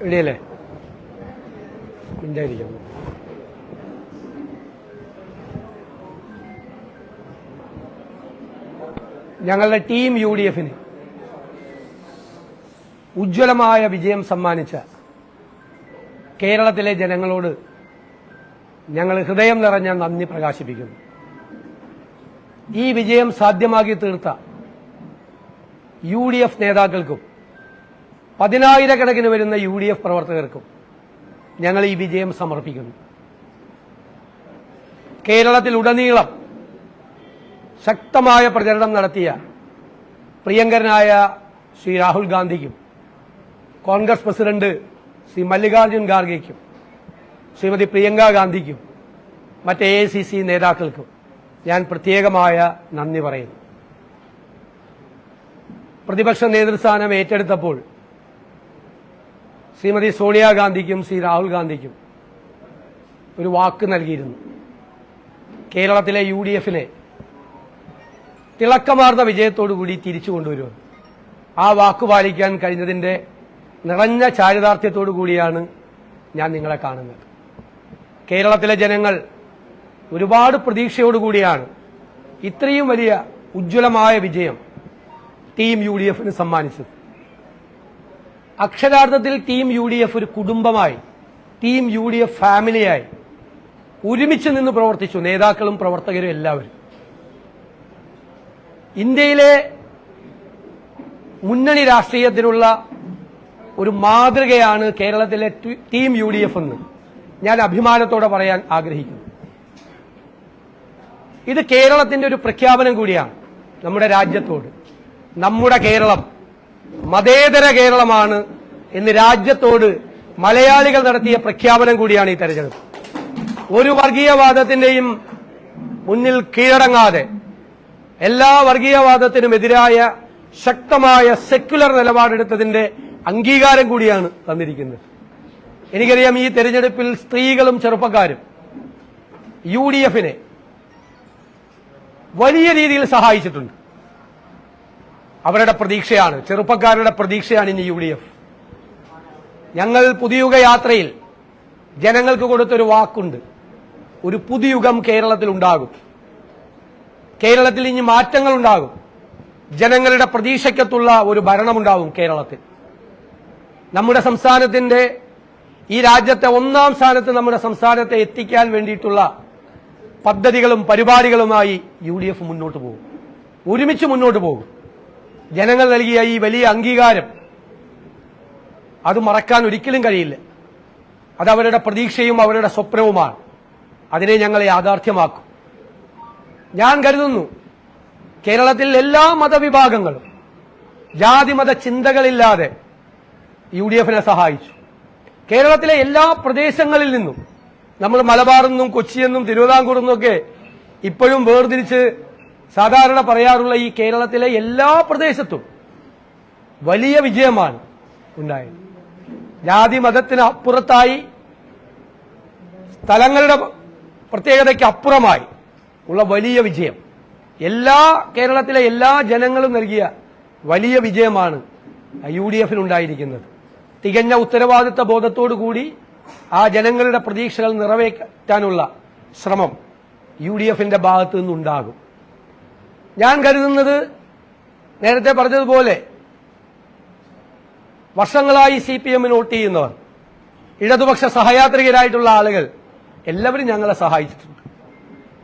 ഇടയല്ലേ മിണ്ടായിരിക്കുന്നു. ഞങ്ങളുടെ ടീം UDFന് ഉജ്ജ്വലമായ വിജയം സമ്മാനിച്ച കേരളത്തിലെ ജനങ്ങളോട് ഞങ്ങൾ ഹൃദയം നിറഞ്ഞ നന്ദി പ്രകാശിപ്പിക്കുന്നു. ഈ വിജയം സാധ്യമാക്കി തീർത്ത UDF നേതാക്കൾക്കും 10,000-കണക്കിന് വരുന്ന UDF പ്രവർത്തകർക്കും ഞങ്ങൾ ഈ വിജയം സമർപ്പിക്കുന്നു. കേരളത്തിലുടനീളം ശക്തമായ പ്രചരണം നടത്തിയ പ്രിയങ്കരനായ ശ്രീ രാഹുൽ ഗാന്ധിക്കും കോൺഗ്രസ് പ്രസിഡന്റ് ശ്രീ മല്ലികാർജുൻ ഖാർഗെയ്ക്കും ശ്രീമതി പ്രിയങ്ക ഗാന്ധിക്കും മറ്റ് AICC നേതാക്കൾക്കും ഞാൻ പ്രത്യേകമായ നന്ദി പറയുന്നു. പ്രതിപക്ഷ നേതൃസ്ഥാനം ഏറ്റെടുത്തപ്പോൾ ശ്രീമതി സോണിയാഗാന്ധിക്കും ശ്രീ രാഹുൽ ഗാന്ധിക്കും ഒരു വാക്ക് നൽകിയിരുന്നു. കേരളത്തിലെ UDFനെ തിളക്കമാർന്ന വിജയത്തോടുകൂടി തിരിച്ചു കൊണ്ടുവരുമെന്ന്. ആ വാക്ക് പാലിക്കാൻ കഴിഞ്ഞതിന്റെ നിറഞ്ഞ ചാരിതാർത്ഥ്യത്തോടു കൂടിയാണ് ഞാൻ നിങ്ങളെ കാണുന്നത്. കേരളത്തിലെ ജനങ്ങൾ ഒരുപാട് പ്രതീക്ഷയോടുകൂടിയാണ് ഇത്രയും വലിയ ഉജ്ജ്വലമായ വിജയം ടീം UDFന് സമ്മാനിച്ചത്. അക്ഷരാർത്ഥത്തിൽ ടീം UDF ഒരു കുടുംബമായി, ടീം UDF ഫാമിലിയായി ഒരുമിച്ച് നിന്ന് പ്രവർത്തിച്ചു, നേതാക്കളും പ്രവർത്തകരും എല്ലാവരും. ഇന്ത്യയിലെ മുന്നണി രാഷ്ട്രീയത്തിനുള്ള ഒരു മാതൃകയാണ് കേരളത്തിലെ ടീം UDF എന്ന് ഞാൻ അഭിമാനത്തോടെ പറയാൻ ആഗ്രഹിക്കുന്നു. ഇത് കേരളത്തിന്റെ ഒരു പ്രഖ്യാപനം കൂടിയാണ് നമ്മുടെ രാജ്യത്തോട്. നമ്മുടെ കേരളം മതേതര കേരളമാണ് എന്ന് രാജ്യത്തോട് മലയാളികൾ നടത്തിയ പ്രഖ്യാപനം കൂടിയാണ് ഈ തെരഞ്ഞെടുപ്പ്. ഒരു വർഗീയവാദത്തിന്റെയും മുന്നിൽ കീഴടങ്ങാതെ എല്ലാ വർഗീയവാദത്തിനുമെതിരായ ശക്തമായ സെക്യുലർ നിലപാടെടുത്തതിന്റെ അംഗീകാരം കൂടിയാണ് തന്നിരിക്കുന്നത്. എനിക്കറിയാം ഈ തെരഞ്ഞെടുപ്പിൽ സ്ത്രീകളും ചെറുപ്പക്കാരും UDFനെ വലിയ രീതിയിൽ സഹായിച്ചിട്ടുണ്ട്. അവരുടെ പ്രതീക്ഷയാണ്, ചെറുപ്പക്കാരുടെ പ്രതീക്ഷയാണ് ഇനി UDF. ഞങ്ങൾ പുതുയുഗ യാത്രയിൽ ജനങ്ങൾക്ക് കൊടുത്തൊരു വാക്കുണ്ട്. ഒരു പുതുയുഗം കേരളത്തിൽ ഉണ്ടാകും. കേരളത്തിൽ ഇനി മാറ്റങ്ങൾ ഉണ്ടാകും. ജനങ്ങളുടെ പ്രതീക്ഷയ്ക്കത്തുള്ള ഒരു ഭരണമുണ്ടാകും കേരളത്തിൽ. നമ്മുടെ സംസ്ഥാനത്തിന്റെ, ഈ രാജ്യത്തെ ഒന്നാം സ്ഥാനത്ത് നമ്മുടെ സംസ്ഥാനത്തെ എത്തിക്കാൻ വേണ്ടിയിട്ടുള്ള പദ്ധതികളും പരിപാടികളുമായി UDF മുന്നോട്ട് പോകും. ഒരുമിച്ച് മുന്നോട്ട് പോകും. ജനങ്ങൾ നൽകിയ ഈ വലിയ അംഗീകാരം അത് മറക്കാൻ ഒരിക്കലും കഴിയില്ല. അത് അവരുടെ പ്രതീക്ഷയും അവരുടെ സ്വപ്നവുമാണ്. അതിനെ ഞങ്ങൾ യാഥാർത്ഥ്യമാക്കും. ഞാൻ കരുതുന്നു കേരളത്തിൽ എല്ലാ മതവിഭാഗങ്ങളും ജാതിമത ചിന്തകളില്ലാതെ UDFനെ സഹായിച്ചു. കേരളത്തിലെ എല്ലാ പ്രദേശങ്ങളിൽ നിന്നും, നമ്മൾ മലബാറെന്നും കൊച്ചിയെന്നും തിരുവിതാംകൂറെന്നും ഒക്കെ ഇപ്പോഴും വേർതിരിച്ച് സാധാരണ പറയാറുള്ള ഈ കേരളത്തിലെ എല്ലാ പ്രദേശത്തും വലിയ വിജയമാണ് ഉണ്ടായത്. ജാതി മതത്തിന് അപ്പുറത്തായി, സ്ഥലങ്ങളുടെ പ്രത്യേകതയ്ക്ക് അപ്പുറമായി ഉള്ള വലിയ വിജയം, കേരളത്തിലെ എല്ലാ ജനങ്ങളും നൽകിയ വലിയ വിജയമാണ് UDFനുണ്ടായിരിക്കുന്നത്. തികഞ്ഞ ഉത്തരവാദിത്ത ബോധത്തോടുകൂടി ആ ജനങ്ങളുടെ പ്രതീക്ഷകൾ നിറവേറ്റാനുള്ള ശ്രമം UDFന്റെ ഭാഗത്തു നിന്നുണ്ടാകും. ഞാൻ കരുതുന്നത്, നേരത്തെ പറഞ്ഞതുപോലെ വർഷങ്ങളായി CPMന് വോട്ട് ചെയ്യുന്നവർ, ഇടതുപക്ഷ സഹയാത്രികരായിട്ടുള്ള ആളുകൾ എല്ലാവരും ഞങ്ങളെ സഹായിച്ചിട്ടുണ്ട്.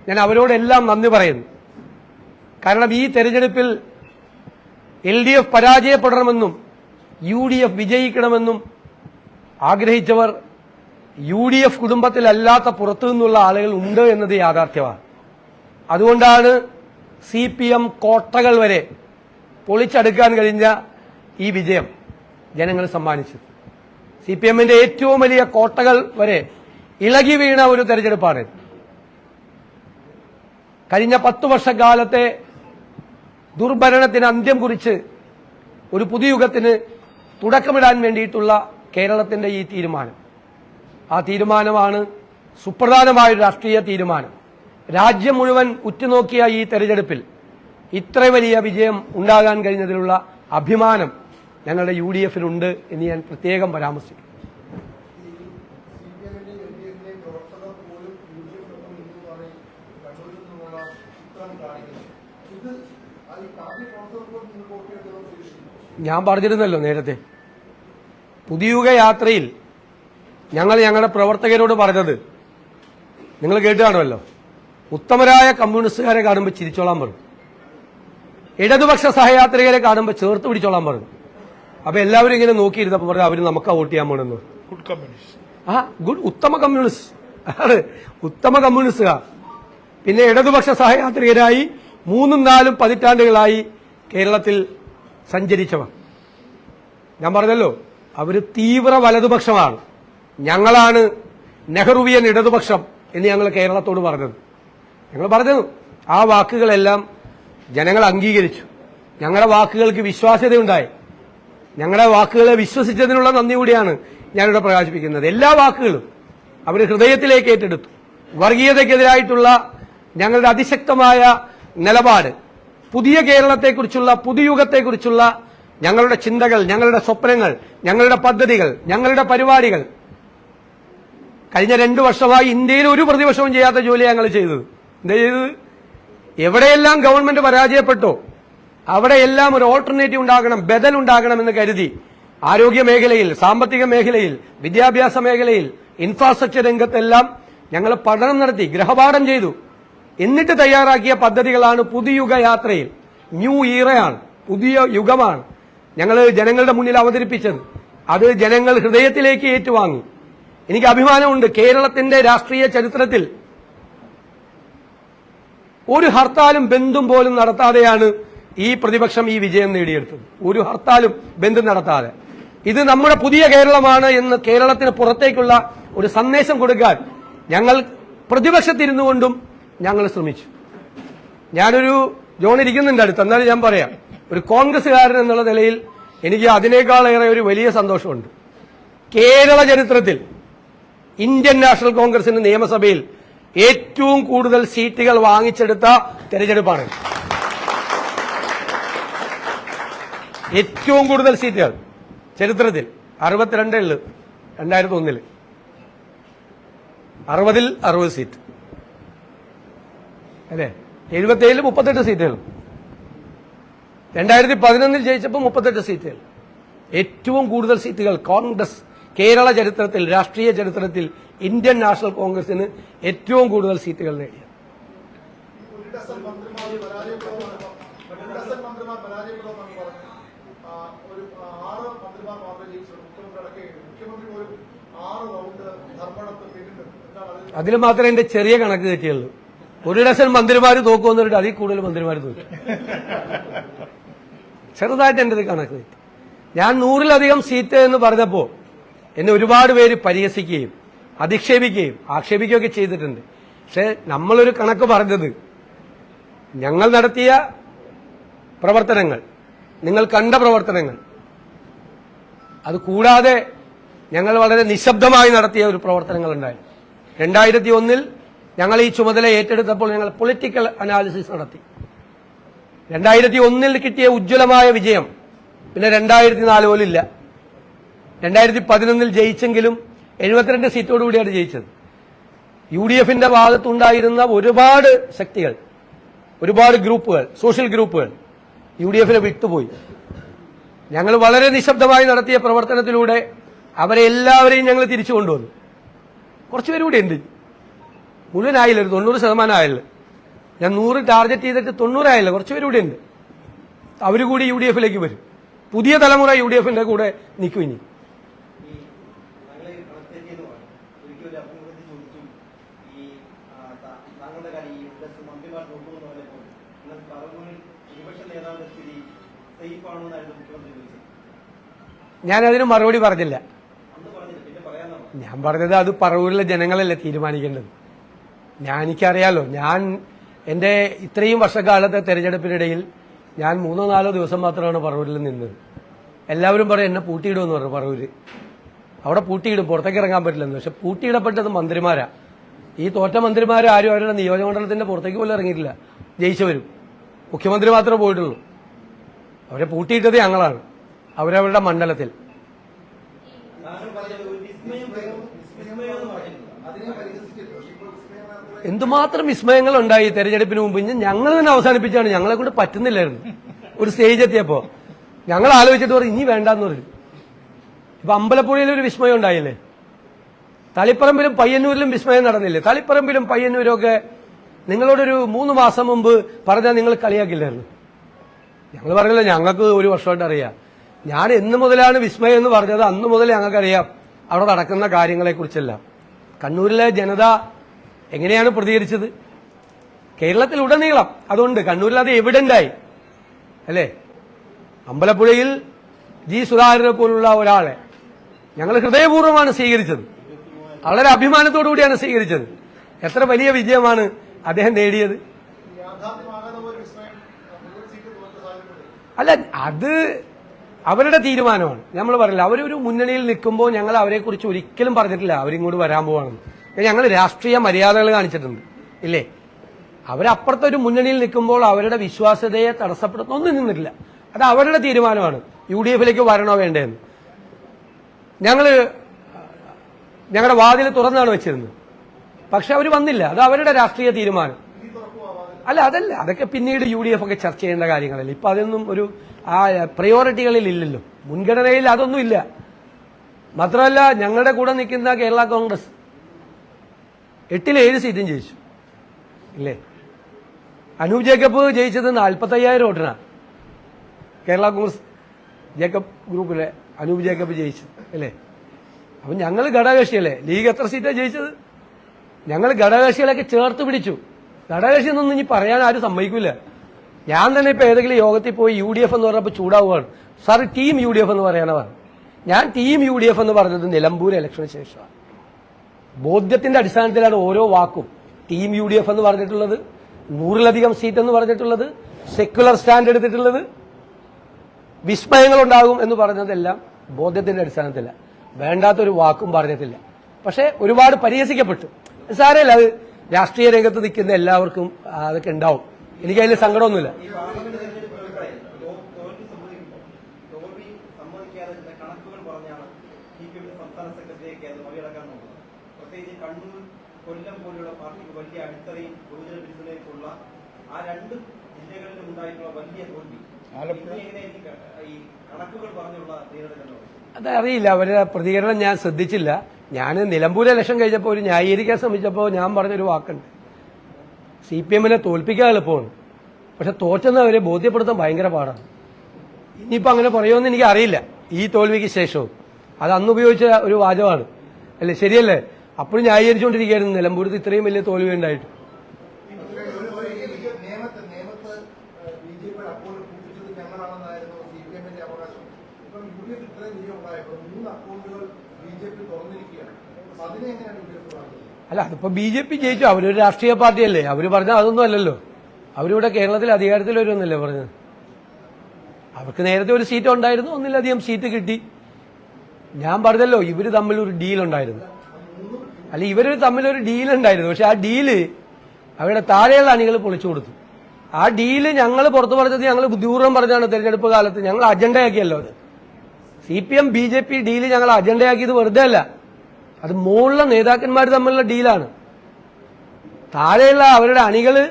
ഞാൻ അവരോടെല്ലാം നന്ദി പറയുന്നു. കാരണം ഈ തെരഞ്ഞെടുപ്പിൽ LDF പരാജയപ്പെടണമെന്നും UDF വിജയിക്കണമെന്നും ആഗ്രഹിച്ചവർ UDF കുടുംബത്തിലല്ലാത്ത പുറത്തു നിന്നുള്ള ആളുകൾ ഉണ്ട് എന്നത് യാഥാർത്ഥ്യമാണ്. അതുകൊണ്ടാണ് CPM കോട്ടകൾ വരെ പൊളിച്ചടുക്കാൻ കഴിഞ്ഞ ഈ വിജയം ജനങ്ങൾ സമ്മാനിച്ചത്. CPMന്റെ ഏറ്റവും വലിയ കോട്ടകൾ വരെ ഇളകി വീണ ഒരു തെരഞ്ഞെടുപ്പാണ്. കഴിഞ്ഞ 10 വർഷക്കാലത്തെ ദുർഭരണത്തിന് അന്ത്യം കുറിച്ച് ഒരു പുതുയുഗത്തിന് തുടക്കമിടാൻ വേണ്ടിയിട്ടുള്ള കേരളത്തിന്റെ ഈ തീരുമാനം, ആ തീരുമാനമാണ് സുപ്രധാനമായൊരു രാഷ്ട്രീയ തീരുമാനം. രാജ്യം മുഴുവൻ ഉറ്റുനോക്കിയ ഈ തെരഞ്ഞെടുപ്പിൽ ഇത്ര വലിയ വിജയം ഉണ്ടാകാൻ കഴിഞ്ഞതിലുള്ള അഭിമാനം ഞങ്ങളുടെ UDFനുണ്ട് എന്ന് ഞാൻ പ്രത്യേകം പരാമർശിക്കും. ഞാൻ പറഞ്ഞിരുന്നല്ലോ നേരത്തെ, പുതിയുഗ യാത്രയിൽ ഞങ്ങൾ ഞങ്ങളുടെ പ്രവർത്തകരോട് പറഞ്ഞത് നിങ്ങൾ കേട്ട് കാണുമല്ലോ. ഉത്തമരായ കമ്മ്യൂണിസ്റ്റുകാരെ കാണുമ്പോൾ ചിരിച്ചോളാൻ പറഞ്ഞു, ഇടതുപക്ഷ സഹയാത്രികരെ കാണുമ്പോൾ ചേർത്ത് പിടിച്ചോളാൻ പറഞ്ഞു. അപ്പൊ എല്ലാവരും ഇങ്ങനെ നോക്കിയിരുന്നപ്പോൾ പറഞ്ഞു അവര് നമുക്കാ വോട്ട് ചെയ്യാൻ പോണെന്ന്. Good communist. ഉത്തമ കമ്മ്യൂണിസ്റ്റ്, അതാണ് ഉത്തമ കമ്മ്യൂണിസ്റ്റുകാർ. പിന്നെ ഇടതുപക്ഷ സഹയാത്രികരായി 3-4 പതിറ്റാണ്ടുകളായി കേരളത്തിൽ സഞ്ചരിച്ചവർ. ഞാൻ പറഞ്ഞല്ലോ അവര് തീവ്ര വലതുപക്ഷമാണ്, ഞങ്ങളാണ് നെഹ്റുവിയൻ ഇടതുപക്ഷം എന്ന് ഞങ്ങൾ കേരളത്തോട് പറഞ്ഞത്. ഞങ്ങൾ പറഞ്ഞത് ആ വാക്കുകളെല്ലാം ജനങ്ങൾ അംഗീകരിച്ചു. ഞങ്ങളുടെ വാക്കുകൾക്ക് വിശ്വാസ്യതയുണ്ടായി. ഞങ്ങളുടെ വാക്കുകളെ വിശ്വസിച്ചതിനുള്ള നന്ദി കൂടിയാണ് ഞാനിവിടെ പ്രകാശിപ്പിക്കുന്നത്. എല്ലാ വാക്കുകളും അവർ ഹൃദയത്തിലേക്ക് ഏറ്റെടുത്തു. വർഗീയതയ്ക്കെതിരായിട്ടുള്ള ഞങ്ങളുടെ അതിശക്തമായ നിലപാട്, പുതിയ കേരളത്തെക്കുറിച്ചുള്ള, പുതുയുഗത്തെക്കുറിച്ചുള്ള ഞങ്ങളുടെ ചിന്തകൾ, ഞങ്ങളുടെ സ്വപ്നങ്ങൾ, ഞങ്ങളുടെ പദ്ധതികൾ, ഞങ്ങളുടെ പരിപാടികൾ കഴിഞ്ഞ 2 വർഷമായി ഇന്ത്യയിൽ ഒരു പ്രതിപക്ഷവും ചെയ്യാത്ത ജോലിയാണ് ഞങ്ങൾ ചെയ്തത്. എന്താ ചെയ്തത്? എവിടെയെല്ലാം ഗവൺമെന്റ് പരാജയപ്പെട്ടോ അവിടെയെല്ലാം ഒരു ഓൾട്ടർനേറ്റീവ് ഉണ്ടാകണം, ബദൽ ഉണ്ടാകണമെന്ന് കരുതി ആരോഗ്യ മേഖലയിൽ, സാമ്പത്തിക മേഖലയിൽ, വിദ്യാഭ്യാസ മേഖലയിൽ, ഇൻഫ്രാസ്ട്രക്ചർ രംഗത്തെല്ലാം ഞങ്ങൾ പഠനം നടത്തി, ഗൃഹപാഠം ചെയ്തു. എന്നിട്ട് തയ്യാറാക്കിയ പദ്ധതികളാണ് പുതുയുഗ യാത്രയിൽ. ന്യൂ ഈറയാണ്, പുതിയ യുഗമാണ് ഞങ്ങൾ ജനങ്ങളുടെ മുന്നിൽ അവതരിപ്പിച്ചത്. അത് ജനങ്ങൾ ഹൃദയത്തിലേക്ക് ഏറ്റുവാങ്ങി. എനിക്ക് അഭിമാനമുണ്ട്, കേരളത്തിന്റെ രാഷ്ട്രീയ ചരിത്രത്തിൽ ഒരു ഹർത്താലും ബന്ധും പോലും നടത്താതെയാണ് ഈ പ്രതിപക്ഷം ഈ വിജയം നേടിയെടുത്തത്. ഒരു ഹർത്താലും ബന്ധം നടത്താതെ. ഇത് നമ്മുടെ പുതിയ കേരളമാണ് എന്ന് കേരളത്തിന് പുറത്തേക്കുള്ള ഒരു സന്ദേശം കൊടുക്കാൻ ഞങ്ങൾ പ്രതിപക്ഷത്തിരുന്നു കൊണ്ടും ഞങ്ങൾ ശ്രമിച്ചു. ഞാനൊരു ജോൺ ഇരിക്കുന്നുണ്ട് അടുത്ത്, എന്നാലും ഞാൻ പറയാം, ഒരു കോൺഗ്രസ്സുകാരൻ എന്നുള്ള നിലയിൽ എനിക്ക് അതിനേക്കാളേറെ ഒരു വലിയ സന്തോഷമുണ്ട്. കേരള ചരിത്രത്തിൽ ഇന്ത്യൻ നാഷണൽ കോൺഗ്രസിന് നിയമസഭയിൽ ഏറ്റവും കൂടുതൽ സീറ്റുകൾ വാങ്ങിച്ചെടുത്ത തെരഞ്ഞെടുപ്പാണ്. ഏറ്റവും കൂടുതൽ സീറ്റുകൾ ചരിത്രത്തിൽ 62 ഉള്ളു. 2001 60-ൽ 60 സീറ്റ് അല്ലേ, 77-ൽ 38 സീറ്റുകൾ, 2011 ജയിച്ചപ്പോൾ 38 സീറ്റുകൾ. ഏറ്റവും കൂടുതൽ സീറ്റുകൾ കോൺഗ്രസ് കേരള ചരിത്രത്തിൽ, രാഷ്ട്രീയ ചരിത്രത്തിൽ ഇന്ത്യൻ നാഷണൽ കോൺഗ്രസിന് ഏറ്റവും കൂടുതൽ സീറ്റുകൾ നേടിയ. അതിൽ മാത്രമേ എന്റെ ചെറിയ കണക്ക് തെറ്റിയുള്ളൂ. 1 ഡസൻ മന്ത്രിമാർ തോക്കുമെന്നിട്ട് അതിൽ കൂടുതൽ മന്ത്രിമാർ തോറ്റു. ചെറുതായിട്ട് എന്റെ കണക്ക് തെറ്റി. ഞാൻ 100-ലധികം സീറ്റ് എന്ന് പറഞ്ഞപ്പോ എന്നെ ഒരുപാട് പേര് പരിഹസിക്കുകയും അധിക്ഷേപിക്കുകയും ആക്ഷേപിക്കുകയൊക്കെ ചെയ്തിട്ടുണ്ട്. പക്ഷെ നമ്മളൊരു കണക്ക് പറഞ്ഞത് ഞങ്ങൾ നടത്തിയ പ്രവർത്തനങ്ങൾ, നിങ്ങൾ കണ്ട പ്രവർത്തനങ്ങൾ, അത് കൂടാതെ ഞങ്ങൾ വളരെ നിശബ്ദമായി നടത്തിയ ഒരു പ്രവർത്തനങ്ങളുണ്ടായി. 2001 ഞങ്ങൾ ഈ ചുമതല ഏറ്റെടുത്തപ്പോൾ ഞങ്ങൾ പൊളിറ്റിക്കൽ അനാലിസിസ് നടത്തി. 2001 കിട്ടിയ ഉജ്ജ്വലമായ വിജയം പിന്നെ 2004 പോലില്ല. 2011 ജയിച്ചെങ്കിലും 72 സീറ്റോടുകൂടിയാണ് ജയിച്ചത്. UDFന്റെ ഭാഗത്തുണ്ടായിരുന്ന ഒരുപാട് ശക്തികൾ, ഒരുപാട് ഗ്രൂപ്പുകൾ, സോഷ്യൽ ഗ്രൂപ്പുകൾ UDFനെ വിട്ടുപോയി. ഞങ്ങൾ വളരെ നിശബ്ദമായി നടത്തിയ പ്രവർത്തനത്തിലൂടെ അവരെ എല്ലാവരെയും ഞങ്ങൾ തിരിച്ചു കൊണ്ടുവന്നു. കുറച്ചുപേരും കൂടി ഉണ്ട്, മുഴുവനായില്ല, ഒരു 90% ആയില്ല. ഞാൻ 100 ടാർഗറ്റ് ചെയ്തിട്ട് 90 ആയില്ല, കുറച്ചുപേരും കൂടി ഉണ്ട്. അവരുകൂടി UDFിലേക്ക് വരും. പുതിയ തലമുറ UDFന്റെ കൂടെ നിൽക്കും. ഇനി ഞാനതിന് മറുപടി പറഞ്ഞില്ല. ഞാൻ പറഞ്ഞത് അത് പറവൂരിലെ ജനങ്ങളല്ലേ തീരുമാനിക്കേണ്ടത്. എനിക്കറിയാലോ, ഞാൻ എന്റെ ഇത്രയും വർഷക്കാലത്തെ തെരഞ്ഞെടുപ്പിനിടയിൽ ഞാൻ 3-4 ദിവസം മാത്രമാണ് പറവൂരിൽ നിന്നത്. എല്ലാവരും പറയും എന്നെ പൂട്ടിയിടുമെന്ന് പറഞ്ഞു. പറവൂര് അവിടെ പൂട്ടിയിടും, പുറത്തേക്ക് ഇറങ്ങാൻ പറ്റില്ലെന്ന്. പക്ഷെ പൂട്ടിയിടപ്പെട്ടത് മന്ത്രിമാരാ. ഈ തോറ്റ മന്ത്രിമാർ ആരും അവരുടെ നിയോജകമണ്ഡലത്തിന്റെ പുറത്തേക്ക് പോലും ഇറങ്ങിയിട്ടില്ല. ജയിച്ചവരും മുഖ്യമന്ത്രി മാത്രമേ പോയിട്ടുള്ളൂ. അവരെ പൂട്ടിയിട്ടത് ഞങ്ങളാണ്, അവരവരുടെ മണ്ഡലത്തിൽ. എന്തുമാത്രം വിസ്മയങ്ങൾ ഉണ്ടായി തെരഞ്ഞെടുപ്പിന് മുമ്പ്. ഞങ്ങൾ തന്നെ അവസാനിപ്പിച്ചാണ്, ഞങ്ങളെ കൊണ്ട് പറ്റുന്നില്ലായിരുന്നു. ഒരു സ്റ്റേജ് എത്തിയപ്പോ ഞങ്ങൾ ആലോചിച്ചിട്ട് പറഞ്ഞു ഇനി വേണ്ടാന്ന് പറഞ്ഞു. ഇപ്പൊ അമ്പലപ്പുഴയിൽ ഒരു വിസ്മയം ഉണ്ടായില്ലേ, തളിപ്പറമ്പിലും പയ്യന്നൂരിലും വിസ്മയം നടന്നില്ലേ? തളിപ്പറമ്പിലും പയ്യന്നൂരും ഒക്കെ നിങ്ങളോടൊരു 3 മാസം മുമ്പ് പറഞ്ഞാൽ നിങ്ങൾ കളിയാക്കില്ലായിരുന്നു. ഞങ്ങൾ പറഞ്ഞില്ല, ഞങ്ങൾക്ക് ഒരു വർഷമായിട്ട് അറിയാം. ഞാൻ എന്ന് മുതലാണ് വിസ്മയം എന്ന് പറഞ്ഞത് അന്ന് മുതൽ ഞങ്ങൾക്കറിയാം അവിടെ നടക്കുന്ന കാര്യങ്ങളെക്കുറിച്ചെല്ലാം. കണ്ണൂരിലെ ജനത എങ്ങനെയാണ് പ്രതികരിച്ചത് കേരളത്തിലുടനീളം അതുകൊണ്ട് കണ്ണൂരിൽ അത് എവിഡന്റായി അല്ലേ? അമ്പലപ്പുഴയിൽ ജി സുധാകരനെ പോലുള്ള ഒരാളെ ഞങ്ങൾ ഹൃദയപൂർവ്വമാണ് സ്വീകരിച്ചത്, വളരെ അഭിമാനത്തോടു കൂടിയാണ് സ്വീകരിച്ചത്. എത്ര വലിയ വിജയമാണ് അദ്ദേഹം നേടിയത്. അല്ല, അത് അവരുടെ തീരുമാനമാണ്. നമ്മൾ പറയില്ല, അവരൊരു മുന്നണിയിൽ നിൽക്കുമ്പോൾ ഞങ്ങൾ അവരെക്കുറിച്ച് ഒരിക്കലും പറഞ്ഞിട്ടില്ല അവരിങ്ങോട്ട് വരാൻ പോവാണെന്ന്. ഞങ്ങൾ രാഷ്ട്രീയ മര്യാദകൾ കാണിച്ചിട്ടുണ്ട് ഇല്ലേ? അവരപ്പുറത്തൊരു മുന്നണിയിൽ നിൽക്കുമ്പോൾ അവരുടെ വിശ്വാസ്യതയെ തടസ്സപ്പെടുത്തൊന്നും നിന്നിട്ടില്ല. അത് അവരുടെ തീരുമാനമാണ് UDF-ലേക്ക് വരണോ വേണ്ടതെന്ന്. ഞങ്ങളുടെ വാതിൽ തുറന്നാണ് വെച്ചിരുന്നത്, പക്ഷെ അവർ വന്നില്ല. അത് അവരുടെ രാഷ്ട്രീയ തീരുമാനം. അല്ല, അതല്ല, അതൊക്കെ പിന്നീട് UDF ഒക്കെ ചർച്ച ചെയ്യേണ്ട കാര്യങ്ങളല്ലേ. ഇപ്പൊ അതൊന്നും ഒരു പ്രയോറിറ്റികളിൽ ഇല്ലല്ലോ, മുൻഗണനയിൽ അതൊന്നും ഇല്ല. മാത്രമല്ല, ഞങ്ങളുടെ കൂടെ നിൽക്കുന്ന കേരള കോൺഗ്രസ് 8-7 സീറ്റും ജയിച്ചു ഇല്ലേ? അനൂപ് ജേക്കബ് ജയിച്ചത് 45,000 വോട്ടിനാണ്. കേരള കോൺഗ്രസ് ജേക്കബ് ഗ്രൂപ്പിലെ അനൂപ് ജേക്കബ് ജയിച്ചു അല്ലേ? അപ്പൊ ഞങ്ങൾ ഘടകകക്ഷിയല്ലേ. ലീഗ് എത്ര സീറ്റാണ് ജയിച്ചത്? ഞങ്ങൾ ഘടകകക്ഷികളൊക്കെ ചേർത്ത് പിടിച്ചു. ഘടകകക്ഷി എന്നൊന്നും ഇനി പറയാൻ ആരും സമ്മതിക്കില്ല. ഞാൻ തന്നെ ഇപ്പൊ ഏതെങ്കിലും യോഗത്തിൽ പോയി UDF എന്ന് പറഞ്ഞപ്പോൾ ചൂടാവുകയാണ്. സാർ ടീം UDF എന്ന് പറയാനാ പറഞ്ഞു. ഞാൻ ടീം UDF എന്ന് പറഞ്ഞത് നിലമ്പൂർ ഇലക്ഷന് ശേഷമാണ്. ബോധ്യത്തിന്റെ അടിസ്ഥാനത്തിലാണ് ഓരോ വാക്കും. ടീം UDF എന്ന് പറഞ്ഞിട്ടുള്ളത്, 100-ലധികം സീറ്റ് എന്ന് പറഞ്ഞിട്ടുള്ളത്, സെക്യുലർ സ്റ്റാൻഡ് എടുത്തിട്ടുള്ളത്, വിസ്മയങ്ങൾ ഉണ്ടാകും എന്ന് പറഞ്ഞതെല്ലാം ബോധ്യത്തിന്റെ അടിസ്ഥാനത്തില്ല. വേണ്ടാത്തൊരു വാക്കും പറഞ്ഞിട്ടില്ല. പക്ഷെ ഒരുപാട് പരിഹസിക്കപ്പെട്ടു. സാരമില്ല, അത് രാഷ്ട്രീയ രംഗത്ത് നിൽക്കുന്ന എല്ലാവർക്കും അതൊക്കെ ഉണ്ടാവും. എനിക്കതിൽ സങ്കടമൊന്നുമില്ല. കൊല്ലം പോലുള്ള പാർട്ടിക്ക് വലിയ അടിത്തറയും യുവജന പിന്തുണയ്ക്കുള്ള ആ 2 ജില്ലകളിലും ഉണ്ടായിട്ടുള്ള വലിയ തോൽവി ഈ കണക്കുകൾ പറഞ്ഞുള്ള നേരിടലെന്ന് അതറിയില്ല, അവരുടെ പ്രതികരണം ഞാൻ ശ്രദ്ധിച്ചില്ല. ഞാൻ നിലമ്പൂർ ഇലക്ഷൻ കഴിഞ്ഞപ്പോൾ ഒരു ന്യായീകരിക്കാൻ ശ്രമിച്ചപ്പോൾ ഞാൻ പറഞ്ഞൊരു വാക്കുണ്ട്, CPM-നെ തോൽപ്പിക്കാൻ എളുപ്പമാണ്, പക്ഷെ തോറ്റെന്ന് അവരെ ബോധ്യപ്പെടുത്താൻ ഭയങ്കര പാടാണ്. ഇനിയിപ്പോൾ അങ്ങനെ പറയുമെന്ന് എനിക്ക് അറിയില്ല ഈ തോൽവിക്ക് ശേഷവും. അത് അന്ന് ഉപയോഗിച്ച ഒരു വാചകമാണ് അല്ലേ? ശരിയല്ലേ? അപ്പോഴും ന്യായീകരിച്ചുകൊണ്ടിരിക്കുകയായിരുന്നു നിലമ്പൂരത്ത് ഇത്രയും വലിയ തോൽവി ഉണ്ടായിട്ട്. അല്ല, അതിപ്പോ BJP ജയിച്ചു, അവരൊരു രാഷ്ട്രീയ പാർട്ടിയല്ലേ. അവര് പറഞ്ഞാൽ അതൊന്നും അല്ലല്ലോ. അവരിവിടെ കേരളത്തിൽ അധികാരത്തിൽ വരുമെന്നല്ലേ പറഞ്ഞത്. അവർക്ക് നേരത്തെ ഒരു സീറ്റ് ഉണ്ടായിരുന്നു, 1-ലധികം സീറ്റ് കിട്ടി. ഞാൻ പറഞ്ഞല്ലോ, ഇവര് തമ്മിൽ ഒരു ഡീൽ ഉണ്ടായിരുന്നു. അല്ല, ഇവര് തമ്മിലൊരു ഡീൽ ഉണ്ടായിരുന്നു. പക്ഷെ ആ ഡീല് അവരുടെ താഴെയുള്ള അണികൾ പൊളിച്ചു കൊടുത്തു. ആ ഡീല് ഞങ്ങൾ പുറത്തു പറഞ്ഞത് ഞങ്ങൾ ബുദ്ധിപൂർവ്വം പറഞ്ഞാണ്. തെരഞ്ഞെടുപ്പ് കാലത്ത് ഞങ്ങൾ അജണ്ടയാക്കിയല്ലോ അത്. CPM BJP ഡീല് ഞങ്ങൾ അജണ്ടയാക്കിയത് വെറുതെ അല്ല, അത് മുകളിലെ നേതാക്കന്മാർ തമ്മിലുള്ള ഡീലാണ്. താഴെയുള്ള അവരുടെ അണികള്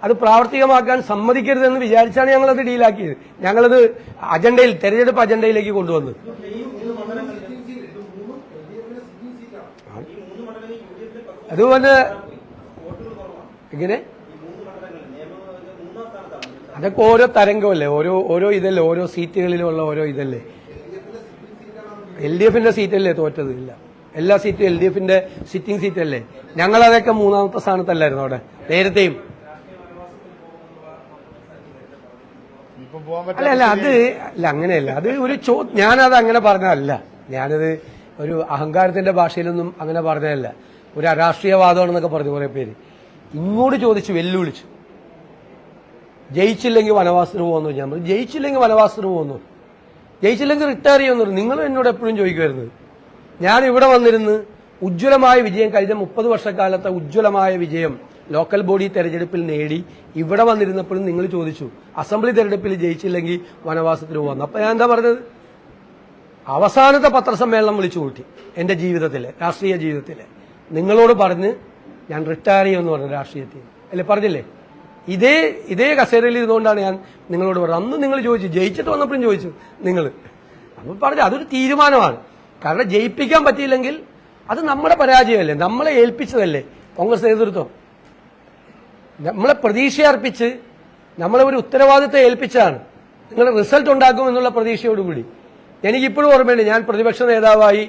അത് പ്രാവർത്തികമാക്കാൻ സമ്മതിക്കരുതെന്ന് വിചാരിച്ചാണ് ഞങ്ങളത് ഡീലാക്കിയത്. ഞങ്ങളത് അജണ്ടയിൽ, തെരഞ്ഞെടുപ്പ് അജണ്ടയിലേക്ക് കൊണ്ടുവന്നത്. അതുപോലെ എങ്ങനെ അതൊക്കെ ഓരോ തരംഗമല്ലേ, ഓരോ ഇതല്ലേ, ഓരോ സീറ്റുകളിലുള്ള ഓരോ ഇതല്ലേ. LDF-ന്റെ സീറ്റല്ലേ തോറ്റത്? ഇല്ല, എല്ലാ സീറ്റും LDF-ന്റെ സിറ്റിംഗ് സീറ്റല്ലേ. ഞങ്ങളതൊക്കെ 3-ാമത്തെ സ്ഥാനത്തല്ലായിരുന്നു അവിടെ നേരത്തെയും. അല്ല, അത് അല്ല, അങ്ങനെയല്ല. അത് ഒരു ഞാനത് അങ്ങനെ പറഞ്ഞതല്ല. ഞാനത് ഒരു അഹങ്കാരത്തിന്റെ ഭാഷയിലൊന്നും അങ്ങനെ പറഞ്ഞതല്ല. ഒരു അരാഷ്ട്രീയവാദമാണെന്നൊക്കെ പറഞ്ഞു കുറെ പേര്. ഇങ്ങോട്ട് ചോദിച്ചു, വെല്ലുവിളിച്ചു, ജയിച്ചില്ലെങ്കിൽ വനവാസത്തിന് പോകുന്നു. ഞാൻ പറഞ്ഞു, ജയിച്ചില്ലെങ്കിൽ വനവാസത്തിന് പോകുന്നു, ജയിച്ചില്ലെങ്കിൽ റിട്ടയർ ചെയ്യുന്നു. നിങ്ങൾ എന്നോട് എപ്പോഴും ചോദിക്കുമായിരുന്നു. ഞാൻ ഇവിടെ വന്നിരുന്ന് ഉജ്ജ്വലമായ വിജയം, കഴിഞ്ഞ 30 വർഷക്കാലത്തെ ഉജ്ജ്വലമായ വിജയം ലോക്കൽ ബോഡി തെരഞ്ഞെടുപ്പിൽ നേടി ഇവിടെ വന്നിരുന്നപ്പോഴും നിങ്ങൾ ചോദിച്ചു, അസംബ്ലി തെരഞ്ഞെടുപ്പിൽ ജയിച്ചില്ലെങ്കിൽ വനവാസത്തിന് പോകുന്നു. അപ്പൊ ഞാൻ എന്താ പറഞ്ഞത്? അവസാനത്തെ പത്രസമ്മേളനം വിളിച്ചു കൂട്ടി എന്റെ ജീവിതത്തിലെ, രാഷ്ട്രീയ ജീവിതത്തിലെ. നിങ്ങളോട് പറഞ്ഞ് ഞാൻ റിട്ടയർ ചെയ്യുമെന്ന് പറഞ്ഞു രാഷ്ട്രീയത്തിൽ അല്ലേ, പറഞ്ഞില്ലേ? ഇതേ കസേരയിൽ ഇരുന്നുകൊണ്ടാണ് ഞാൻ നിങ്ങളോട് പറഞ്ഞത്. അന്ന് നിങ്ങൾ ചോദിച്ചു, ജയിച്ചിട്ട് വന്നപ്പോഴും ചോദിച്ചു നിങ്ങൾ. അപ്പോൾ പറഞ്ഞു അതൊരു തീരുമാനമാണ്. കാരണം ജയിപ്പിക്കാൻ പറ്റിയില്ലെങ്കിൽ അത് നമ്മുടെ പരാജയമല്ലേ, നമ്മളെ ഏൽപ്പിച്ചതല്ലേ കോൺഗ്രസ് നേതൃത്വം. നമ്മളെ പ്രതീക്ഷ അർപ്പിച്ച് നമ്മളെ ഒരു ഉത്തരവാദിത്തം ഏൽപ്പിച്ചതാണ്. നിങ്ങൾ റിസൾട്ട് ഉണ്ടാക്കുമെന്നുള്ള പ്രതീക്ഷയോടുകൂടി. എനിക്കിപ്പോഴും ഓർമ്മയുണ്ട്, ഞാൻ പ്രതിപക്ഷ നേതാവായി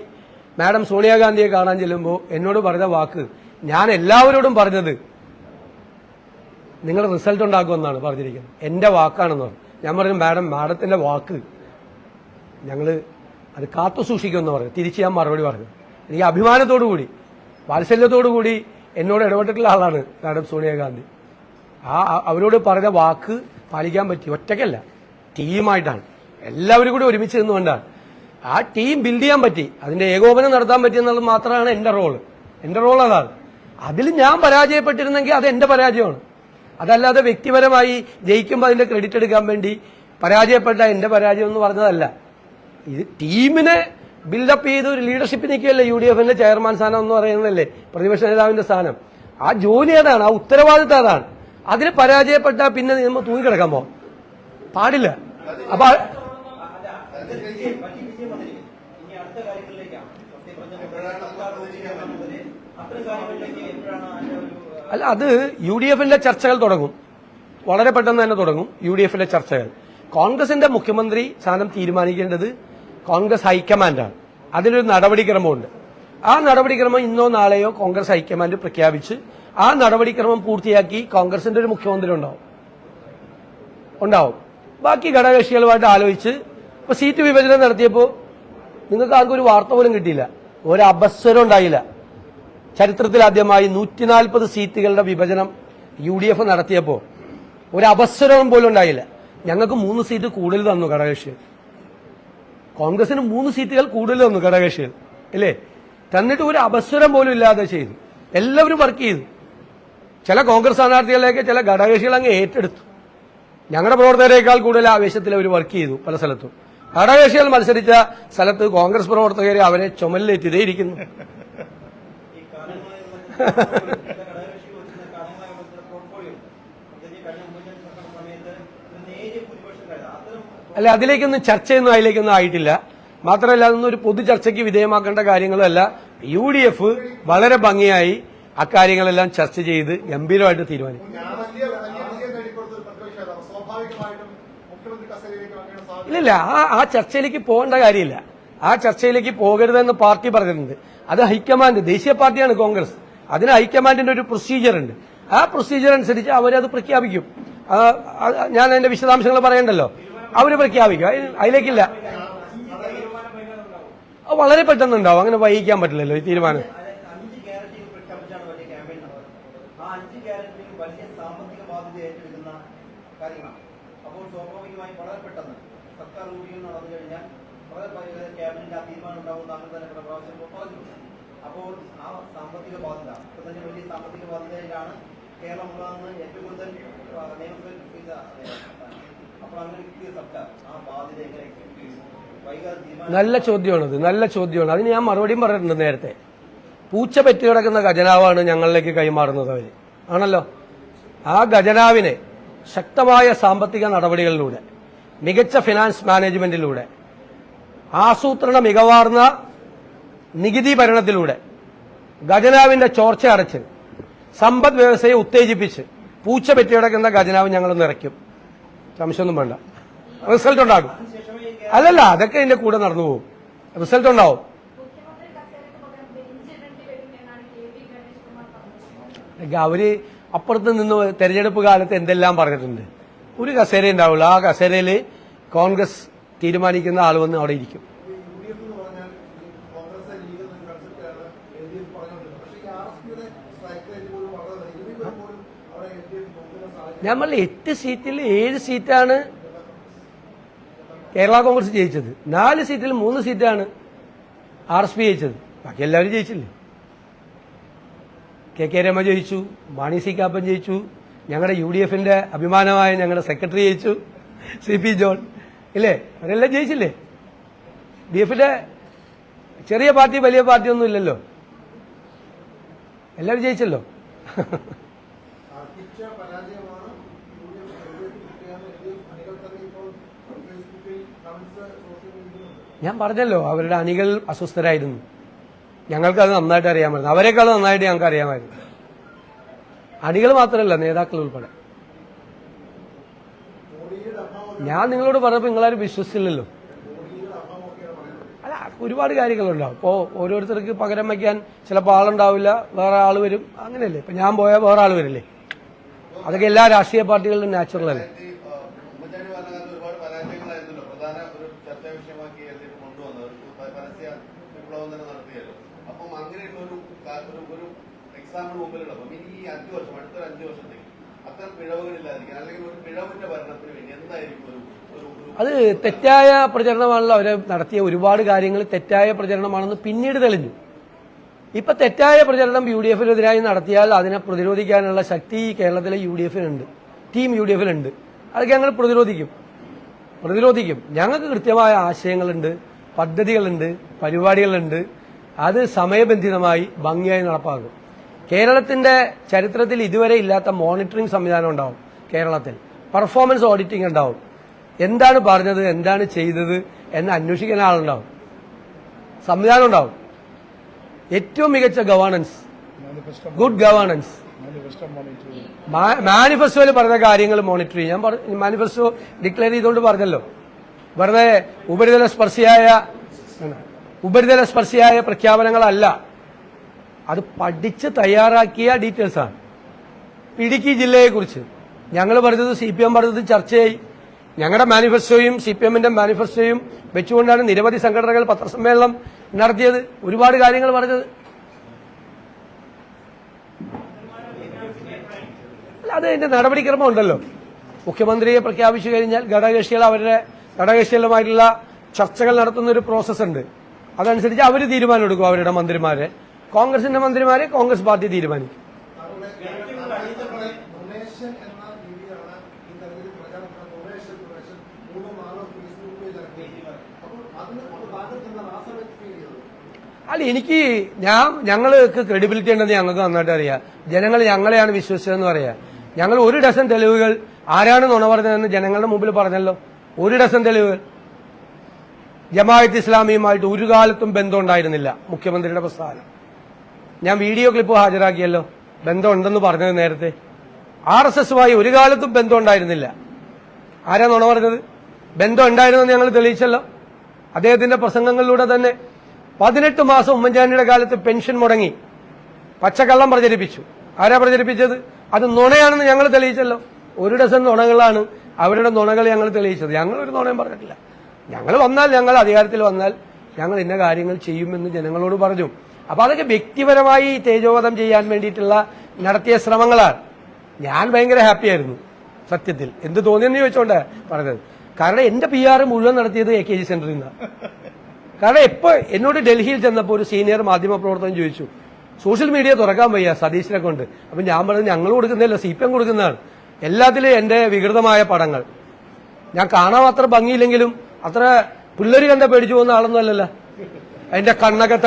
മാഡം സോണിയാഗാന്ധിയെ കാണാൻ ചെല്ലുമ്പോൾ എന്നോട് പറഞ്ഞ വാക്ക്, ഞാൻ എല്ലാവരോടും പറഞ്ഞത് നിങ്ങൾ റിസൾട്ട് ഉണ്ടാക്കുമെന്നാണ് പറഞ്ഞിരിക്കുന്നത്, എന്റെ വാക്കാണെന്ന് പറഞ്ഞു. ഞാൻ പറഞ്ഞു മാഡത്തിന്റെ വാക്ക് ഞങ്ങൾ അത് കാത്തു സൂക്ഷിക്കുമെന്ന് പറഞ്ഞു. തിരിച്ച് ഞാൻ മറുപടി പറഞ്ഞു. എനിക്ക് അഭിമാനത്തോടുകൂടി വാത്സല്യത്തോടുകൂടി എന്നോട് ഇടപെട്ടിട്ടുള്ള ആളാണ് മാഡം സോണിയാഗാന്ധി. അവരോട് പറഞ്ഞ വാക്ക് പാലിക്കാൻ പറ്റി. ഒറ്റയ്ക്കല്ല, ടീമായിട്ടാണ്, എല്ലാവരും കൂടി ഒരുമിച്ച് നിന്നുകൊണ്ടാണ് ആ ടീം ബിൽഡ് ചെയ്യാൻ പറ്റി. അതിന്റെ ഏകോപനം നടത്താൻ പറ്റിയെന്നുള്ളത് മാത്രമാണ് എന്റെ റോൾ അതാണ്. അതിൽ ഞാൻ പരാജയപ്പെട്ടിരുന്നെങ്കിൽ അത് എന്റെ പരാജയമാണ്. അതല്ലാതെ വ്യക്തിപരമായി ജയിക്കുമ്പോൾ അതിന്റെ ക്രെഡിറ്റ് എടുക്കാൻ വേണ്ടി പരാജയപ്പെട്ട എന്റെ പരാജയം എന്ന് പറഞ്ഞതല്ല. ഇത് ടീമിനെ ബിൽഡപ്പ് ചെയ്ത് ഒരു ലീഡർഷിപ്പ് നിൽക്കുകയല്ലേ UDFന്റെ ചെയർമാൻ സ്ഥാനം എന്ന് പറയുന്നതല്ലേ പ്രതിപക്ഷ നേതാവിന്റെ സ്ഥാനം. ആ ജോലി അതാണ്, ആ ഉത്തരവാദിത്തം അതാണ്. അതിന് പരാജയപ്പെട്ടാൽ പിന്നെ നമ്മൾ തൂങ്ങിക്കിടക്കാൻ പോകാം പാടില്ല. അപ്പൊ അല്ല, അത് UDFന്റെ ചർച്ചകൾ തുടങ്ങും, വളരെ പെട്ടെന്ന് തന്നെ തുടങ്ങും UDFന്റെ ചർച്ചകൾ. കോൺഗ്രസിന്റെ മുഖ്യമന്ത്രി സ്ഥാനം തീരുമാനിക്കേണ്ടത് കോൺഗ്രസ് ഹൈക്കമാൻഡാണ്. അതിലൊരു നടപടിക്രമമുണ്ട്. ആ നടപടിക്രമം ഇന്നോ നാളെയോ കോൺഗ്രസ് ഹൈക്കമാൻഡ് പ്രഖ്യാപിച്ച് ആ നടപടിക്രമം പൂർത്തിയാക്കി കോൺഗ്രസിന്റെ ഒരു മുഖ്യമന്ത്രി ഉണ്ടാവും. ബാക്കി ഘടകകക്ഷികളുമായിട്ട് ആലോചിച്ച് ഇപ്പൊ സീറ്റ് വിഭജനം നടത്തിയപ്പോൾ നിങ്ങൾക്ക് ആർക്കും ഒരു വാർത്ത പോലും കിട്ടിയില്ല, ഒരു അപസ്വരം ഉണ്ടായില്ല. ചരിത്രത്തിൽ ആദ്യമായി 140 സീറ്റുകളുടെ വിഭജനം UDF നടത്തിയപ്പോൾ ഒരു അപസ്വരം പോലും ഉണ്ടായില്ല. ഞങ്ങൾക്ക് 3 സീറ്റ് കൂടുതൽ തന്നു ഘടകകക്ഷികൾ, കോൺഗ്രസിന് 3 സീറ്റുകൾ കൂടുതൽ തന്നു ഘടകകക്ഷികൾ, അല്ലേ? തന്നിട്ട് ഒരു അപസ്വരം പോലും ഇല്ലാതെ ചെയ്തു. എല്ലാവരും വർക്ക് ചെയ്തു. ചില കോൺഗ്രസ് സ്ഥാനാർത്ഥികളിലേക്ക് ചില ഘടകകക്ഷികൾ അങ്ങ് ഏറ്റെടുത്തു. ഞങ്ങളുടെ പ്രവർത്തകരെക്കാൾ കൂടുതൽ ആവേശത്തിൽ അവർ വർക്ക് ചെയ്തു പല സ്ഥലത്തും. ഘടകകക്ഷികൾ മത്സരിച്ച സ്ഥലത്ത് കോൺഗ്രസ് പ്രവർത്തകരെ അവരെ ചുമലിലേറ്റിതേയിരിക്കുന്നു. അല്ല, അതിലേക്കൊന്നും ചർച്ചയൊന്നും അതിലേക്കൊന്നും ആയിട്ടില്ല. മാത്രമല്ല, അതൊന്നും ഒരു പൊതു ചർച്ചയ്ക്ക് വിധേയമാക്കേണ്ട കാര്യങ്ങളല്ല. UDF വളരെ ഭംഗിയായി അക്കാര്യങ്ങളെല്ലാം ചർച്ച ചെയ്ത് ഗംഭീരമായിട്ട് തീരുമാനിക്കും. ഇല്ല, ആ ചർച്ചയിലേക്ക് പോകേണ്ട കാര്യമില്ല. ആ ചർച്ചയിലേക്ക് പോകരുതെന്ന് പാർട്ടി പറഞ്ഞിട്ടുണ്ട്. അത് ഹൈക്കമാൻഡ്, ദേശീയ പാർട്ടിയാണ് കോൺഗ്രസ്, അതിന് ഹൈക്കമാൻഡിന്റെ ഒരു പ്രൊസീജിയർ ഉണ്ട്. ആ പ്രൊസീജിയർ അനുസരിച്ച് അവരത് പ്രഖ്യാപിക്കും. ഞാൻ അതിന്റെ വിശദാംശങ്ങൾ പറയണ്ടല്ലോ, അവര് പ്രഖ്യാപിക്കും. അതിലേക്കില്ല, വളരെ പെട്ടെന്നുണ്ടാവും. അങ്ങനെ വൈകിക്കാൻ പറ്റില്ലല്ലോ ഈ തീരുമാനം. അപ്പോൾ സ്വാഭാവികമായി വളരെ പെട്ടെന്ന് സർക്കാർ രൂപീകരണം നടന്നു കഴിഞ്ഞാൽ വളരെ ക്യാബിനറ്റ് ആ തീരുമാനം ഉണ്ടാവുന്ന അങ്ങനെ തന്നെ പ്രാവശ്യം പറഞ്ഞു. അപ്പോൾ ആ സാമ്പത്തിക ബാധ്യത ഇപ്പൊ തന്നെ വലിയ സാമ്പത്തിക ബാധ്യതയിലാണ് കേരളം ഉള്ളതെന്ന് ഏറ്റവും കൂടുതൽ നിയമസഭ. അപ്പോൾ അങ്ങനെ കിട്ടിയ സർക്കാർ ആ ബാധ്യത എങ്ങനെ എക്സിക്യൂട്ട് ചെയ്തു? വൈകാതെ തീരുമാനം. നല്ല ചോദ്യമാണ്. അതിന് ഞാൻ മറുപടിയും പറഞ്ഞിട്ടുണ്ട് നേരത്തെ. പൂച്ച പെറ്റി കിടക്കുന്ന ഖജനാവാണ് ഞങ്ങളിലേക്ക് കൈമാറുന്നത് അവര്, ആണല്ലോ. ആ ഖജനാവിനെ ശക്തമായ സാമ്പത്തിക നടപടികളിലൂടെ, മികച്ച ഫിനാൻസ് മാനേജ്മെന്റിലൂടെ, ആസൂത്രണ മികവാർന്ന നികുതി ഭരണത്തിലൂടെ ഖജനാവിന്റെ ചോർച്ച അടച്ച് സമ്പദ് വ്യവസ്ഥയെ ഉത്തേജിപ്പിച്ച് പൂച്ച പെറ്റിയടക്കുന്ന ഖജനാവ് ഞങ്ങൾ നിറയ്ക്കും. സംശയമൊന്നും വേണ്ട, റിസൾട്ട് ഉണ്ടാകും. അല്ലല്ല, അതൊക്കെ ഇതിന്റെ കൂടെ നടന്നു പോകും, റിസൾട്ട് ഉണ്ടാവും. അവര് അപ്പുറത്ത് നിന്ന് തെരഞ്ഞെടുപ്പ് കാലത്ത് എന്തെല്ലാം പറഞ്ഞിട്ടുണ്ട്. ഒരു കസേര ഉണ്ടാവുള്ളൂ, ആ കസേരയിൽ കോൺഗ്രസ് തീരുമാനിക്കുന്ന ആൾ വന്ന് അവിടെ ഇരിക്കും. നമ്മൾ 8 സീറ്റിൽ 7 സീറ്റാണ് കേരള കോൺഗ്രസ് ജയിച്ചത്. 4 സീറ്റിൽ 3 സീറ്റാണ് RSP ജയിച്ചത്. ബാക്കി എല്ലാവരും ജയിച്ചില്ലേ? KK രമ ജയിച്ചു, മാണി സി കാപ്പൻ ജയിച്ചു, ഞങ്ങളുടെ UDFന്റെ അഭിമാനമായ ഞങ്ങളുടെ സെക്രട്ടറി ജയിച്ചു, CP ജോൺ, ഇല്ലേ? അവരെല്ലാം ജയിച്ചില്ലേ? DFന്റെ ചെറിയ പാർട്ടി വലിയ പാർട്ടി ഒന്നും ഇല്ലല്ലോ, എല്ലാവരും ജയിച്ചല്ലോ. ഞാൻ പറഞ്ഞല്ലോ അവരുടെ അണികൾ അസ്വസ്ഥരായിരുന്നു. ഞങ്ങൾക്കത് നന്നായിട്ട് അറിയാമായിരുന്നു. അവരെക്കാൾ നന്നായിട്ട് ഞങ്ങൾക്ക് അറിയാമായിരുന്നു. അണികൾ മാത്രമല്ല, നേതാക്കൾ ഉൾപ്പെടെ. ഞാൻ നിങ്ങളോട് പറഞ്ഞപ്പോൾ നിങ്ങളാരും വിശ്വസിച്ചില്ലല്ലോ. അല്ല, ഒരുപാട് കാര്യങ്ങളുണ്ടാവും. ഇപ്പോൾ ഓരോരുത്തർക്ക് പകരം വയ്ക്കാൻ ചിലപ്പോൾ ആളുണ്ടാവില്ല, വേറെ ആൾ വരും, അങ്ങനെയല്ലേ. ഇപ്പൊ ഞാൻ പോയാൽ വേറെ ആൾ വരില്ലേ. അതൊക്കെ എല്ലാ രാഷ്ട്രീയ പാർട്ടികളിലും നാച്ചുറൽ അല്ലേ. അത് തെറ്റായ പ്രചരണമാണല്ലോ അവരെ നടത്തിയ ഒരുപാട് കാര്യങ്ങൾ തെറ്റായ പ്രചരണമാണെന്ന് പിന്നീട് തെളിഞ്ഞു. ഇപ്പൊ തെറ്റായ പ്രചരണം UDF-നെതിരായി നടത്തിയാൽ അതിനെ പ്രതിരോധിക്കാനുള്ള ശക്തി കേരളത്തിലെ UDF-നുണ്ട്, ടീം UDF-നുണ്ട്. അതൊക്കെ ഞങ്ങൾ പ്രതിരോധിക്കും. ഞങ്ങൾക്ക് കൃത്യമായ ആശയങ്ങളുണ്ട്, പദ്ധതികളുണ്ട്, പരിപാടികളുണ്ട്. അത് സമയബന്ധിതമായി ഭംഗിയായി നടപ്പാക്കും. കേരളത്തിന്റെ ചരിത്രത്തിൽ ഇതുവരെ ഇല്ലാത്ത മോണിറ്ററിംഗ് സംവിധാനം ഉണ്ടാവും. കേരളത്തിൽ പെർഫോമൻസ് ഓഡിറ്റിംഗ് ഉണ്ടാവും. എന്താണ് പറഞ്ഞത്, എന്താണ് ചെയ്തത് എന്ന് അന്വേഷിക്കുന്ന ആളുണ്ടാവും, സംവിധാനം ഉണ്ടാവും. ഏറ്റവും മികച്ച ഗവേണൻസ്, ഗുഡ് ഗവേണൻസ്, മാനിഫെസ്റ്റോയിൽ പറഞ്ഞ കാര്യങ്ങൾ മോണിറ്റർ ചെയ്യും. ഞാൻ മാനിഫെസ്റ്റോ ഡിക്ലെയർ ചെയ്തുകൊണ്ട് പറഞ്ഞല്ലോ, വെറുതെ ഉപരിതല സ്പർശിയായ പ്രഖ്യാപനങ്ങളല്ല, അത് പഠിച്ച് തയ്യാറാക്കിയ ഡീറ്റെയിൽസാണ്. ഇടുക്കി ജില്ലയെക്കുറിച്ച് ഞങ്ങൾ പറഞ്ഞത് CPM പറഞ്ഞത് ചർച്ചയായി. ഞങ്ങളുടെ മാനിഫെസ്റ്റോയും CPM-ന്റെ മാനിഫെസ്റ്റോയും വെച്ചുകൊണ്ടാണ് നിരവധി സംഘടനകൾ പത്രസമ്മേളനം നടത്തിയത്, ഒരുപാട് കാര്യങ്ങൾ പറഞ്ഞത്. അത് അതിന്റെ നടപടിക്രമം ഉണ്ടല്ലോ. മുഖ്യമന്ത്രിയെ പ്രഖ്യാപിച്ചു കഴിഞ്ഞാൽ ഘടകകക്ഷികളുമായിട്ടുള്ള ചർച്ചകൾ നടത്തുന്ന ഒരു പ്രോസസ് ഉണ്ട്. അതനുസരിച്ച് അവർ തീരുമാനം എടുക്കും. അവരുടെ മന്ത്രിമാരെ, കോൺഗ്രസിന്റെ മന്ത്രിമാരെ കോൺഗ്രസ് പാർട്ടി തീരുമാനിക്കും. അല്ല, ഞങ്ങൾക്ക് ക്രെഡിബിലിറ്റി ഉണ്ടെന്ന് ഞങ്ങൾക്ക് നന്നായിട്ട് അറിയാം. ജനങ്ങൾ ഞങ്ങളെയാണ് വിശ്വസിച്ചതെന്ന് പറയാം. ഞങ്ങൾ 1 ഡസൻ തെളിവുകൾ ആരാണ് നുണ പറഞ്ഞതെന്ന് ജനങ്ങളുടെ മുമ്പിൽ പറഞ്ഞല്ലോ. 1 ഡസൻ തെളിവുകൾ. ജമാഅത്ത് ഇസ്ലാമിയുമായിട്ട് ഒരു കാലത്തും ബന്ധം ഉണ്ടായിരുന്നില്ല മുഖ്യമന്ത്രിയുടെ പ്രസ്താവന. ഞാൻ വീഡിയോ ക്ലിപ്പ് ഹാജരാക്കിയല്ലോ, ബന്ധമുണ്ടെന്ന് പറഞ്ഞത് നേരത്തെ. RSS-മായി ഒരു കാലത്തും ബന്ധം ഉണ്ടായിരുന്നില്ല. ആരാ നുണ പറഞ്ഞത്? ബന്ധം ഉണ്ടായിരുന്നെന്ന് ഞങ്ങൾ തെളിയിച്ചല്ലോ അദ്ദേഹത്തിന്റെ പ്രസംഗങ്ങളിലൂടെ തന്നെ. 18 മാസം ഉമ്മൻചാണ്ടിയുടെ കാലത്ത് പെൻഷൻ മുടങ്ങി, പച്ചക്കള്ളം പ്രചരിപ്പിച്ചു. ആരാ പ്രചരിപ്പിച്ചത്? അത് നുണയാണെന്ന് ഞങ്ങൾ തെളിയിച്ചല്ലോ. 1 ഡസൻ നുണകളാണ് അവരുടെ നുണകൾ ഞങ്ങൾ തെളിയിച്ചത്. ഞങ്ങൾ ഒരു നുണയും പറഞ്ഞിട്ടില്ല. ഞങ്ങൾ അധികാരത്തിൽ വന്നാൽ ഞങ്ങൾ ഇന്ന കാര്യങ്ങൾ ചെയ്യുമെന്ന് ജനങ്ങളോട് പറഞ്ഞു. അപ്പൊ അതൊക്കെ വ്യക്തിപരമായി തേജോവധം ചെയ്യാൻ വേണ്ടിയിട്ടുള്ള നടത്തിയ ശ്രമങ്ങളാണ്. ഞാൻ ഭയങ്കര ഹാപ്പിയായിരുന്നു സത്യത്തിൽ. എന്ത് തോന്നിയെന്ന് ചോദിച്ചോണ്ട് പറഞ്ഞത്. കാരണം എന്റെ PR മുഴുവൻ നടത്തിയത് AKG സെന്ററിൽ നിന്നാണ്. കാരണം എപ്പോ എന്നോട് ഡൽഹിയിൽ ചെന്നപ്പോൾ ഒരു സീനിയർ മാധ്യമപ്രവർത്തകൻ ചോദിച്ചു, സോഷ്യൽ മീഡിയ തുറക്കാൻ വയ്യ സതീശിനെ കൊണ്ട്. അപ്പൊ ഞാൻ പറഞ്ഞത് ഞങ്ങൾ കൊടുക്കുന്നില്ല, CPM കൊടുക്കുന്നതാണ്. എല്ലാത്തിലും എന്റെ വികൃതമായ പടങ്ങൾ ഞാൻ കാണാൻ അത്ര ഭംഗിയില്ലെങ്കിലും അത്ര പിള്ളേര് കണ്ട പേടിച്ചു പോകുന്ന ആളൊന്നും അല്ലല്ലോ. എന്റെ കണ്ണൊക്കെ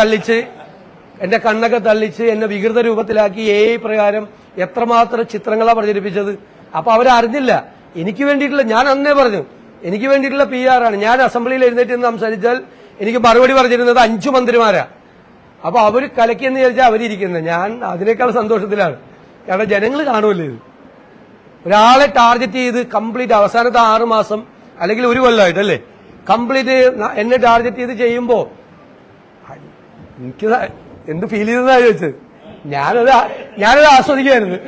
തള്ളിച്ച് എന്നെ വികൃത രൂപത്തിലാക്കി AI പ്രകാരം എത്രമാത്രം ചിത്രങ്ങളാണ് പ്രചരിപ്പിച്ചത്. അപ്പൊ അവരറിഞ്ഞില്ല. എനിക്ക് വേണ്ടിയിട്ടുള്ള, ഞാൻ അന്നേ പറഞ്ഞു, എനിക്ക് വേണ്ടിയിട്ടുള്ള PR ആണ്. ഞാൻ അസംബ്ലിയിൽ എഴുന്നേറ്റ് നിന്ന് സംസാരിച്ചാൽ എനിക്ക് മറുപടി പറഞ്ഞിരുന്നത് 5 മന്ത്രിമാരാ. അപ്പൊ അവര് കലക്കിയെന്ന് വിചാരിച്ചാൽ അവരിയ്ക്കുന്നത്. ഞാൻ അതിനേക്കാൾ സന്തോഷത്തിലാണ്. കാരണം ജനങ്ങൾ കാണുമല്ലോ ഇത്. ഒരാളെ ടാർഗറ്റ് ചെയ്ത് കംപ്ലീറ്റ് അവസാനത്തെ 6 മാസം അല്ലെങ്കിൽ 1 കൊല്ലമായിട്ടല്ലേ കംപ്ലീറ്റ് എന്നെ ടാർഗറ്റ് ചെയ്ത് ചെയ്യുമ്പോ എനിക്ക് എന്ത് ഫീൽ ചെയ്തെന്നാ ചോദിച്ചത്. ഞാനത് ആസ്വദിക്കുകയായിരുന്നു.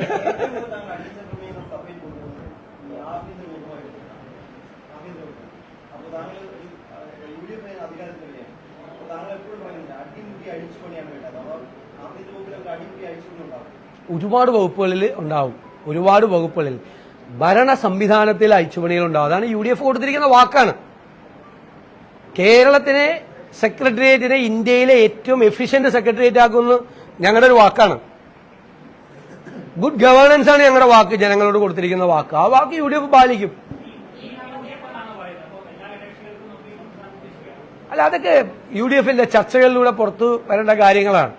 ഒരുപാട് വകുപ്പുകളിൽ ഉണ്ടാവും. ഒരുപാട് വകുപ്പുകളിൽ ഭരണ സംവിധാനത്തിൽ അഴിച്ചുപണികൾ ഉണ്ടാവും. അതാണ് UDF കൊടുത്തിരിക്കുന്ന വാക്കാണ്. കേരളത്തിനെ സെക്രട്ടേറിയറ്റിനെ ഇന്ത്യയിലെ ഏറ്റവും എഫിഷ്യന്റ് സെക്രട്ടേറിയറ്റ് ആക്കുമെന്ന് ഞങ്ങളുടെ ഒരു വാക്കാണ്. ഗുഡ് ഗവേണൻസ് ആണ് ഞങ്ങളുടെ വാക്ക്, ജനങ്ങളോട് കൊടുത്തിരിക്കുന്ന വാക്ക്. ആ വാക്ക് UDF പാലിക്കും. അല്ല, അതൊക്കെ UDF-ന്റെ ചർച്ചകളിലൂടെ പുറത്തു വരേണ്ട കാര്യങ്ങളാണ്.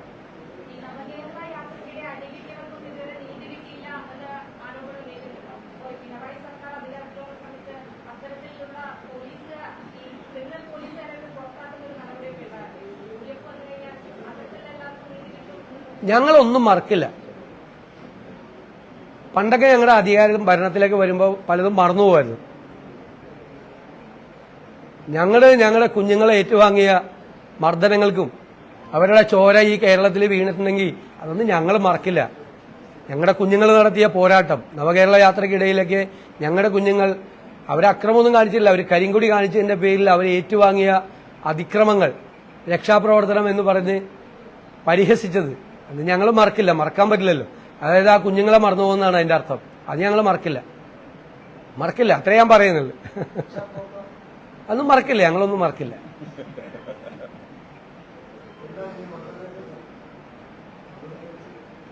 ഞങ്ങളൊന്നും മറക്കില്ല. പണ്ടൊക്കെ ഞങ്ങളുടെ അധികാരം ഭരണത്തിലേക്ക് വരുമ്പോൾ പലതും മറന്നുപോകായിരുന്നു. ഞങ്ങളുടെ കുഞ്ഞുങ്ങളെ ഏറ്റുവാങ്ങിയ മർദ്ദനങ്ങൾക്കും അവരുടെ ചോര ഈ കേരളത്തിൽ വീണിട്ടുണ്ടെങ്കിൽ അതൊന്നും ഞങ്ങൾ മറക്കില്ല. ഞങ്ങളുടെ കുഞ്ഞുങ്ങൾ നടത്തിയ പോരാട്ടം, നവകേരള യാത്രയ്ക്കിടയിലൊക്കെ ഞങ്ങളുടെ കുഞ്ഞുങ്ങൾ അവരക്രമമൊന്നും കാണിച്ചില്ല. അവർ കരിങ്കൊടി കാണിച്ചതിന്റെ പേരിൽ അവർ ഏറ്റുവാങ്ങിയ അതിക്രമങ്ങൾ, രക്ഷാപ്രവർത്തനം എന്ന് പറഞ്ഞ് പരിഹസിച്ചത് അത് ഞങ്ങൾ മറക്കില്ല. മറക്കാൻ പറ്റില്ലല്ലോ. അതായത് ആ കുഞ്ഞുങ്ങളെ മറന്നു പോകുന്നതാണ് അതിന്റെ അർത്ഥം. അത് ഞങ്ങൾ മറക്കില്ല. അത്രേ ഞാൻ പറയുന്നുള്ളൂ. അതൊന്നും മറക്കില്ല, ഞങ്ങളൊന്നും മറക്കില്ല.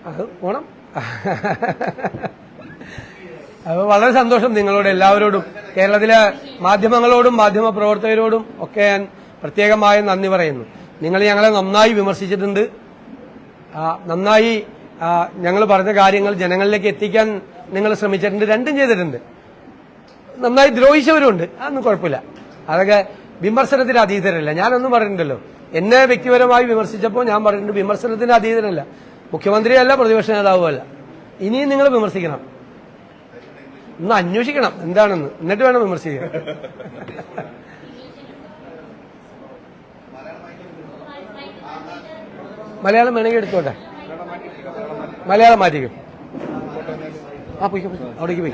അത് പോണം. അത് വളരെ സന്തോഷം നിങ്ങളോട് എല്ലാവരോടും, കേരളത്തിലെ മാധ്യമങ്ങളോടും മാധ്യമ പ്രവർത്തകരോടും ഒക്കെ ഞാൻ പ്രത്യേകമായി നന്ദി പറയുന്നു. നിങ്ങൾ ഞങ്ങളെ നന്നായി വിമർശിച്ചിട്ടുണ്ട്. നന്നായി ഞങ്ങൾ പറഞ്ഞ കാര്യങ്ങൾ ജനങ്ങളിലേക്ക് എത്തിക്കാൻ നിങ്ങൾ ശ്രമിച്ചിട്ടുണ്ട്. രണ്ടും ചെയ്തിട്ടുണ്ട്. നന്നായി ദ്രോഹിച്ചവരുണ്ട്, അതൊന്നും കുഴപ്പമില്ല. അതൊക്കെ വിമർശനത്തിന് അതീതരല്ല. ഞാനൊന്നും പറഞ്ഞിട്ടുണ്ടല്ലോ. എന്നെ വ്യക്തിപരമായി വിമർശിച്ചപ്പോൾ ഞാൻ പറഞ്ഞിട്ടുണ്ട് വിമർശനത്തിന് അതീതരല്ല. മുഖ്യമന്ത്രിയല്ല, പ്രതിപക്ഷ നേതാവുമല്ല. ഇനിയും നിങ്ങൾ വിമർശിക്കണം, ഒന്ന് അന്വേഷിക്കണം എന്താണെന്ന്, എന്നിട്ട് വേണം വിമർശിക്കാൻ. മലയാളം വേണമെങ്കിൽ എടുത്തോട്ടെ. മലയാളം മാറ്റിക്കും. പോയിക്കോ, അവിടേക്ക് പോയി.